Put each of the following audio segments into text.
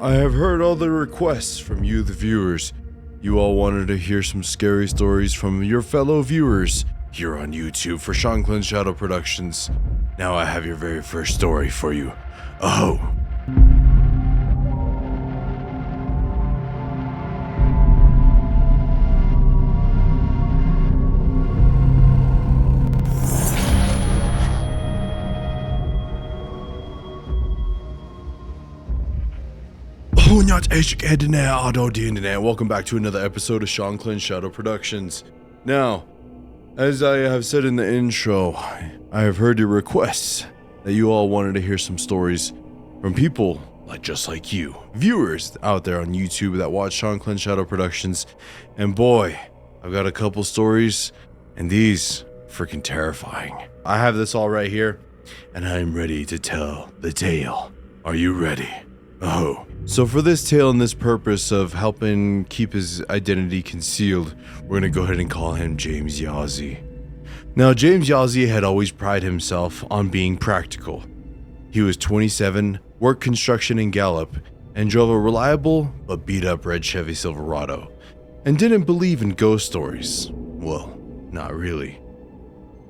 I have heard all the requests from you, the viewers. You all wanted to hear some scary stories from your fellow viewers here on YouTube for Shanclen Shadow Productions. Now I have your very first story for you. Oh. Welcome back to another episode of Shanclen Shadow Productions. Now, as I have said in the intro, I have heard your requests that you all wanted to hear some stories from people just like you, viewers out there on YouTube that watch Shanclen Shadow Productions. And boy, I've got a couple stories, and these freaking terrifying. I have this all right here, and I'm ready to tell the tale. Are you ready? Oh. So for this tale and this purpose of helping keep his identity concealed, we're gonna go ahead and call him James Yazzie. Now, James Yazzie had always prided himself on being practical. He was 27, worked construction in Gallup, and drove a reliable but beat up red Chevy Silverado, and didn't believe in ghost stories. Well, not really.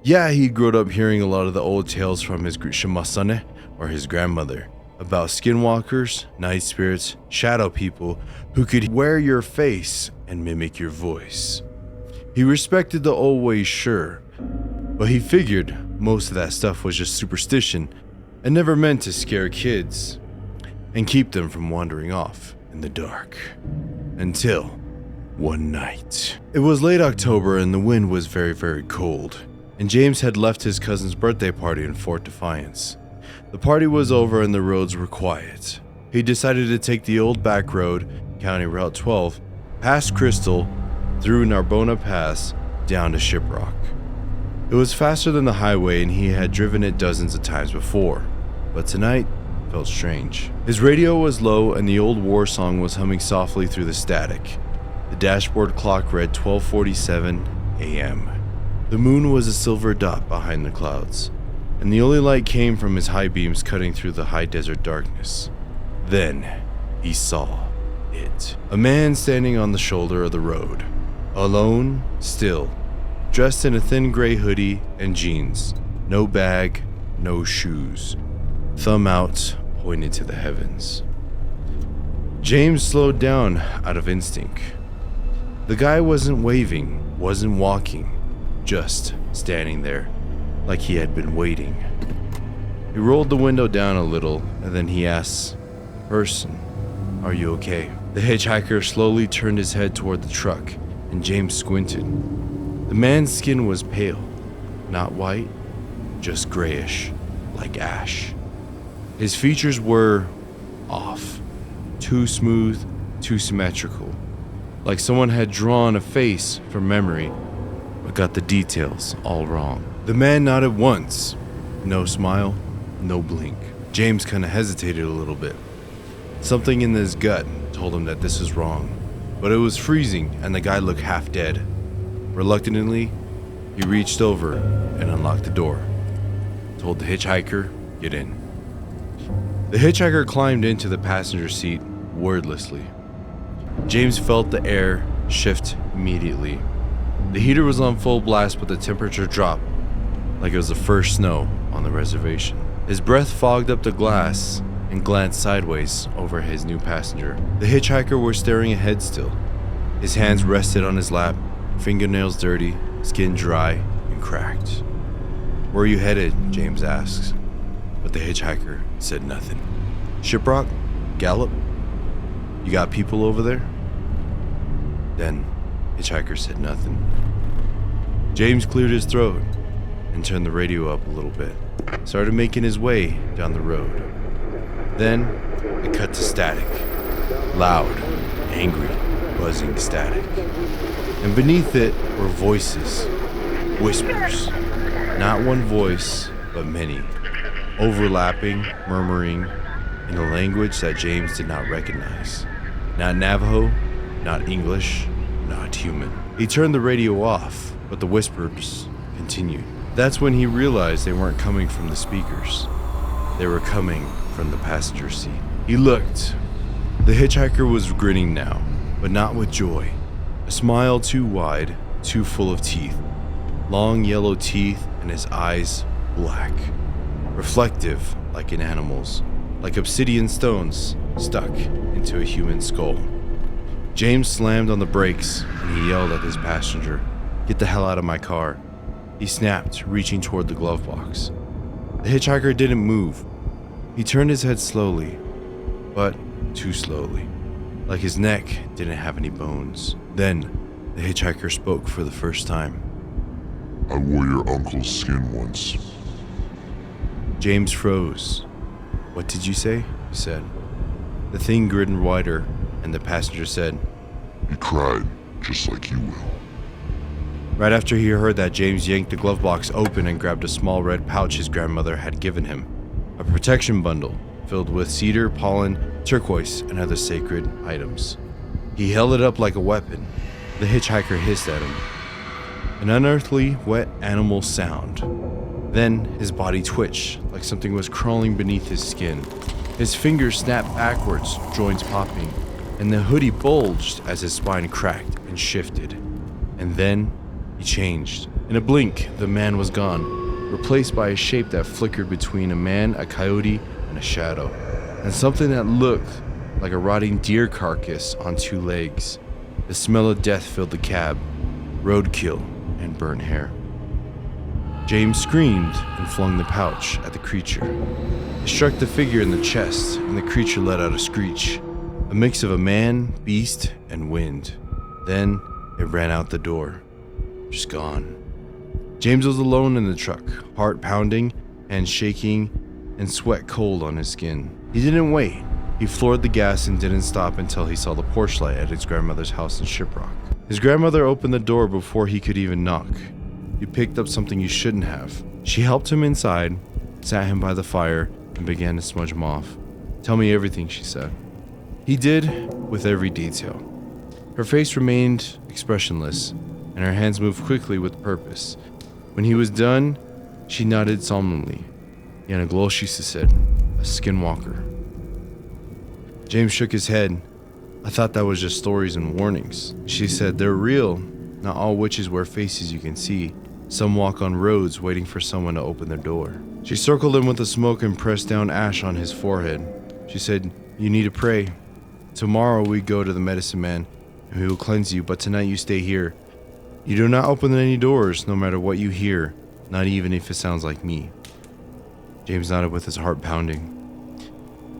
Yeah, he grew up hearing a lot of the old tales from his shimasane, or his grandmother, about skinwalkers, night spirits, shadow people who could wear your face and mimic your voice. He respected the old ways, sure, but he figured most of that stuff was just superstition and never meant to scare kids and keep them from wandering off in the dark. Until one night. It was late October and the wind was very, very cold, and James had left his cousin's birthday party in Fort Defiance. The party was over and the roads were quiet. He decided to take the old back road, County Route 12, past Crystal, through Narbona Pass, down to Shiprock. It was faster than the highway and he had driven it dozens of times before, but tonight felt strange. His radio was low and the old war song was humming softly through the static. The dashboard clock read 12:47 a.m. The moon was a silver dot behind the clouds, and the only light came from his high beams cutting through the high desert darkness. Then he saw it. A man standing on the shoulder of the road, alone, still, dressed in a thin gray hoodie and jeans, no bag, no shoes, thumb out, pointed to the heavens. James slowed down out of instinct. The guy wasn't waving, wasn't walking, just standing there, like he had been waiting. He rolled the window down a little, and then he asked, "Person, are you okay?" The hitchhiker slowly turned his head toward the truck, and James squinted. The man's skin was pale, not white, just grayish, like ash. His features were off, too smooth, too symmetrical, like someone had drawn a face from memory, but got the details all wrong. The man nodded once. No smile, no blink. James kinda hesitated a little bit. Something in his gut told him that this was wrong, but it was freezing and the guy looked half dead. Reluctantly, he reached over and unlocked the door. Told the hitchhiker, "Get in." The hitchhiker climbed into the passenger seat wordlessly. James felt the air shift immediately. The heater was on full blast, but the temperature dropped like it was the first snow on the reservation. His breath fogged up the glass and glanced sideways over his new passenger. The hitchhiker was staring ahead still. His hands rested on his lap, fingernails dirty, skin dry and cracked. "Where are you headed?" James asked, but the hitchhiker said nothing. "Shiprock? Gallup? You got people over there?" Then hitchhiker said nothing. James cleared his throat and turned the radio up a little bit, started making his way down the road. Then it cut to static, loud, angry, buzzing static. And beneath it were voices, whispers, not one voice, but many, overlapping, murmuring, in a language that James did not recognize. Not Navajo, not English, not human. He turned the radio off, but the whispers continued. That's when he realized they weren't coming from the speakers. They were coming from the passenger seat. He looked, The hitchhiker was grinning now, but not with joy. A smile too wide, too full of teeth. Long yellow teeth and his eyes black. Reflective like an animal's, like obsidian stones stuck into a human skull. James slammed on the brakes and he yelled at his passenger, "Get the hell out of my car." He snapped, reaching toward the glove box. The hitchhiker didn't move. He turned his head slowly, but too slowly, like his neck didn't have any bones. Then, the hitchhiker spoke for the first time. "I wore your uncle's skin once." James froze. "What did you say?" he said. The thing grinned wider, and the passenger said, "He cried, just like you will." Right after he heard that, James yanked the glove box open and grabbed a small red pouch his grandmother had given him. A protection bundle filled with cedar, pollen, turquoise, and other sacred items. He held it up like a weapon. The hitchhiker hissed at him. An unearthly, wet animal sound. Then his body twitched, like something was crawling beneath his skin. His fingers snapped backwards, joints popping, and the hoodie bulged as his spine cracked and shifted. And then he changed. In a blink, the man was gone, replaced by a shape that flickered between a man, a coyote, and a shadow, and something that looked like a rotting deer carcass on two legs. The smell of death filled the cab, roadkill and burnt hair. James screamed and flung the pouch at the creature. It struck the figure in the chest, and the creature let out a screech, a mix of a man, beast, and wind. Then it ran out the door, just gone. James was alone in the truck, heart pounding, hands shaking, and sweat cold on his skin. He didn't wait. He floored the gas and didn't stop until he saw the porch light at his grandmother's house in Shiprock. His grandmother opened the door before he could even knock. "You picked up something you shouldn't have." She helped him inside, sat him by the fire, and began to smudge him off. "Tell me everything," she said. He did, with every detail. Her face remained expressionless, and her hands moved quickly with purpose. When he was done, she nodded solemnly. "Yanagloshi," she said, "a skinwalker." James shook his head. "I thought that was just stories and warnings." She said, "They're real. Not all witches wear faces you can see. Some walk on roads waiting for someone to open their door." She circled him with the smoke and pressed down ash on his forehead. She said, "You need to pray. Tomorrow we go to the medicine man, and he will cleanse you, but tonight you stay here. You do not open any doors, no matter what you hear, not even if it sounds like me." James nodded with his heart pounding.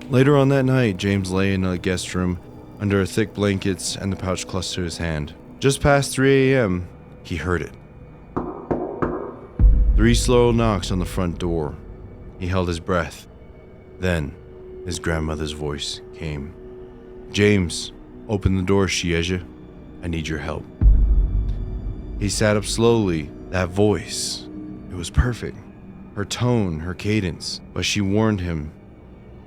Later on that night, James lay in a guest room under thick blankets and the pouch clutched to his hand. Just past 3 a.m., he heard it. 3 slow knocks on the front door. He held his breath. Then, his grandmother's voice came. "James, open the door, Shieja. I need your help." He sat up slowly. That voice, it was perfect. Her tone, her cadence, but she warned him.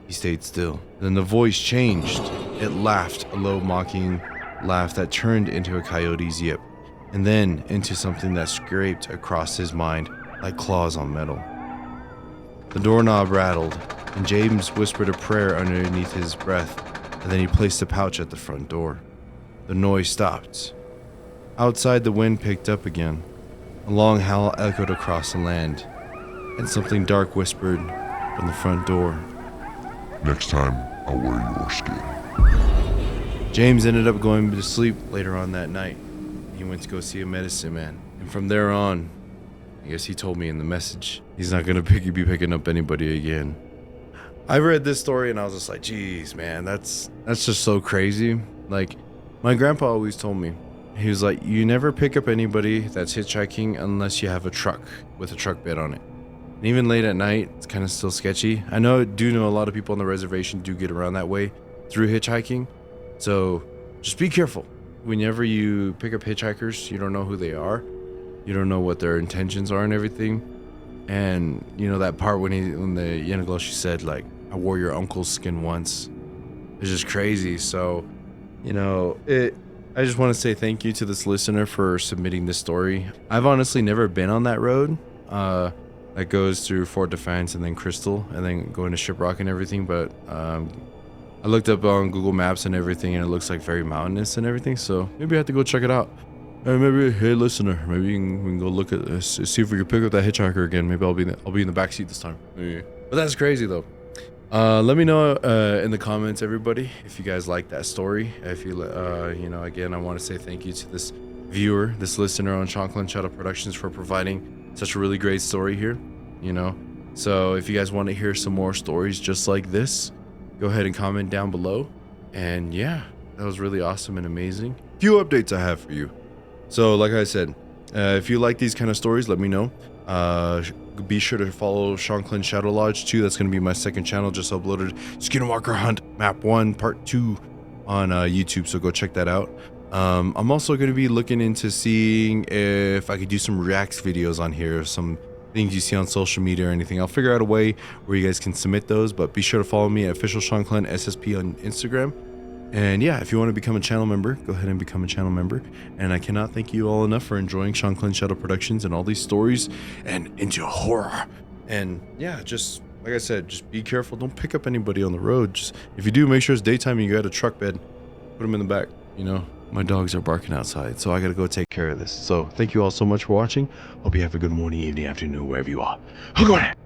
He stayed still. Then the voice changed. It laughed, a low mocking laugh that turned into a coyote's yip, and then into something that scraped across his mind like claws on metal. The doorknob rattled, and James whispered a prayer underneath his breath, and then he placed the pouch at the front door. The noise stopped. Outside, the wind picked up again. A long howl echoed across the land, and something dark whispered from the front door. "Next time, I'll wear your skin." James ended up going to sleep later on that night. He went to go see a medicine man, and from there on, I guess he told me in the message, he's not gonna be picking up anybody again. I read this story and I was just like, geez, man, that's just so crazy. Like, my grandpa always told me, he was like, you never pick up anybody that's hitchhiking unless you have a truck with a truck bed on it. And even late at night, it's kind of still sketchy. I know a lot of people on the reservation do get around that way through hitchhiking. So just be careful. Whenever you pick up hitchhikers, you don't know who they are. You don't know what their intentions are and everything. And you know that part when the Yanagloshi said, like, I wore your uncle's skin once. It's just crazy. So, you know, I just want to say thank you to this listener for submitting this story. I've honestly never been on that road that goes through Fort Defiance and then Crystal and then going to Shiprock and everything. But I looked up on Google Maps and everything, and it looks like very mountainous and everything. So maybe I have to go check it out. And maybe, hey listener, maybe we can go look at this, see if we can pick up that hitchhiker again. Maybe I'll be in the back seat this time. Maybe. But that's crazy though. Let me know in the comments, everybody, if you guys like that story. If you you know, again, I want to say thank you to this viewer, this listener on Shanclen Shadow Productions for providing such a really great story here. You know, so if you guys want to hear some more stories just like this, go ahead and comment down below. And yeah, that was really awesome and amazing. Few updates I have for you. So like I said, if you like these kind of stories, let me know. Be sure to follow Shanclen Shadow Lodge too. That's going to be my second channel. Just uploaded Skinwalker Hunt Map 1 Part 2 on YouTube, so go check that out. I'm also going to be looking into seeing if I could do some reacts videos on here, some things you see on social media or anything. I'll figure out a way where you guys can submit those, but be sure to follow me at official Shanclen SSP on Instagram. And yeah, if you want to become a channel member, go ahead and become a channel member. And I cannot thank you all enough for enjoying Shanclen Shadow Productions and all these stories and into horror. And yeah, just like I said, just be careful. Don't pick up anybody on the road. Just, if you do, make sure it's daytime and you got a truck bed. Put them in the back. You know, my dogs are barking outside, so I got to go take care of this. So thank you all so much for watching. Hope you have a good morning, evening, afternoon, wherever you are. Hook on it.